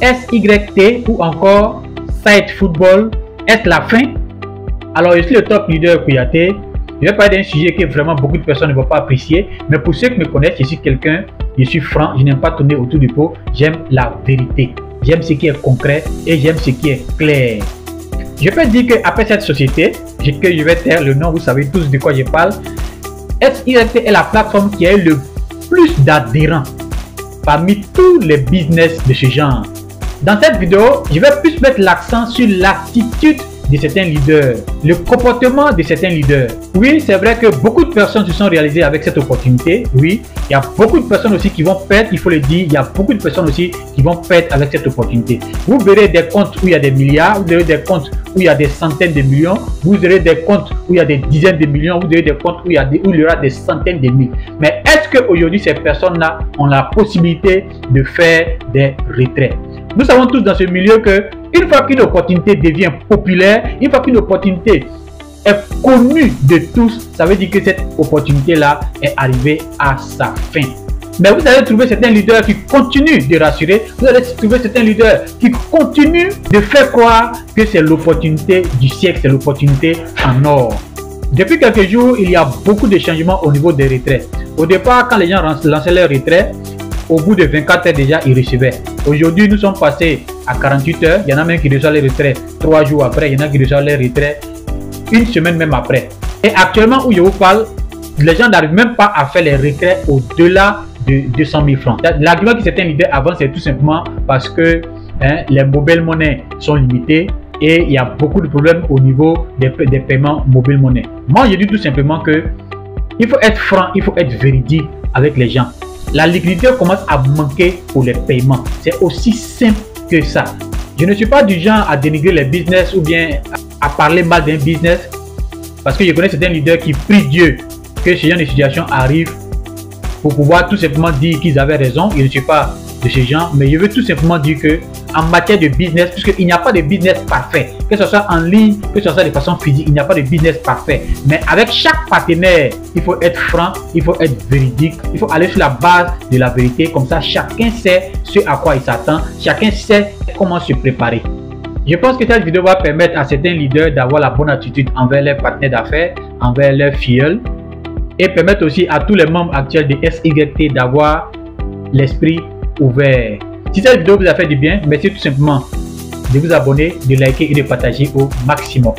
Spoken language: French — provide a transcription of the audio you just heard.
SYT ou encore Site Football, est la fin? Alors, je suis le top leader Kouyaté. Je vais parler d'un sujet que vraiment beaucoup de personnes ne vont pas apprécier. Mais pour ceux qui me connaissent, je suis quelqu'un, je suis franc, je n'aime pas tourner autour du pot. J'aime la vérité. J'aime ce qui est concret et j'aime ce qui est clair. Je peux dire qu'après cette société, que je vais taire le nom, vous savez tous de quoi je parle. SYT est la plateforme qui a eu le plus d'adhérents parmi tous les business de ce genre. Dans cette vidéo, je vais plus mettre l'accent sur l'attitude de certains leaders, le comportement de certains leaders. Oui, c'est vrai que beaucoup de personnes se sont réalisées avec cette opportunité. Oui, il y a beaucoup de personnes aussi qui vont perdre, il faut le dire. Il y a beaucoup de personnes aussi qui vont perdre avec cette opportunité. Vous verrez des comptes où il y a des milliards, vous verrez des comptes où il y a des centaines de millions, vous verrez des comptes où il y a des dizaines de millions, vous verrez des comptes où il y aura des centaines de mille. Mais est-ce qu'aujourd'hui, ces personnes-là ont la possibilité de faire des retraits? Nous savons tous dans ce milieu que une fois qu'une opportunité devient populaire, une fois qu'une opportunité est connue de tous, ça veut dire que cette opportunité-là est arrivée à sa fin. Mais vous allez trouver certains leaders qui continuent de rassurer, vous allez trouver certains leaders qui continuent de faire croire que c'est l'opportunité du siècle, c'est l'opportunité en or. Depuis quelques jours, il y a beaucoup de changements au niveau des retraits. Au départ, quand les gens lançaient leurs retraits, au bout de 24 heures déjà, ils recevaient. Aujourd'hui, nous sommes passés à 48 heures. Il y en a même qui reçoivent les retraits 3 jours après. Il y en a qui reçoivent les retraits une semaine même après. Et actuellement où je vous parle, les gens n'arrivent même pas à faire les retraits au-delà de 200 000 francs. L'argument qui s'était l'idée avant, c'est tout simplement parce que les mobile money sont limités et il y a beaucoup de problèmes au niveau des paiements mobile money. Moi, je dis tout simplement que il faut être franc, il faut être véridique avec les gens. La liquidité commence à manquer pour les paiements. C'est aussi simple que ça. Je ne suis pas du genre à dénigrer les business ou bien à parler mal d'un business parce que je connais certains leaders qui prient Dieu que ce genre de situation arrive pour pouvoir tout simplement dire qu'ils avaient raison. Je ne suis pas de ce genre, mais je veux tout simplement dire que en matière de business, puisqu'il n'y a pas de business parfait, que ce soit en ligne, que ce soit de façon physique, il n'y a pas de business parfait. Mais avec chaque partenaire, il faut être franc, il faut être véridique, il faut aller sur la base de la vérité. Comme ça, chacun sait ce à quoi il s'attend, chacun sait comment se préparer. Je pense que cette vidéo va permettre à certains leaders d'avoir la bonne attitude envers leurs partenaires d'affaires, envers leurs filleuls, et permettre aussi à tous les membres actuels de SYT d'avoir l'esprit ouvert. Si cette vidéo vous a fait du bien, merci tout simplement de vous abonner, de liker et de partager au maximum.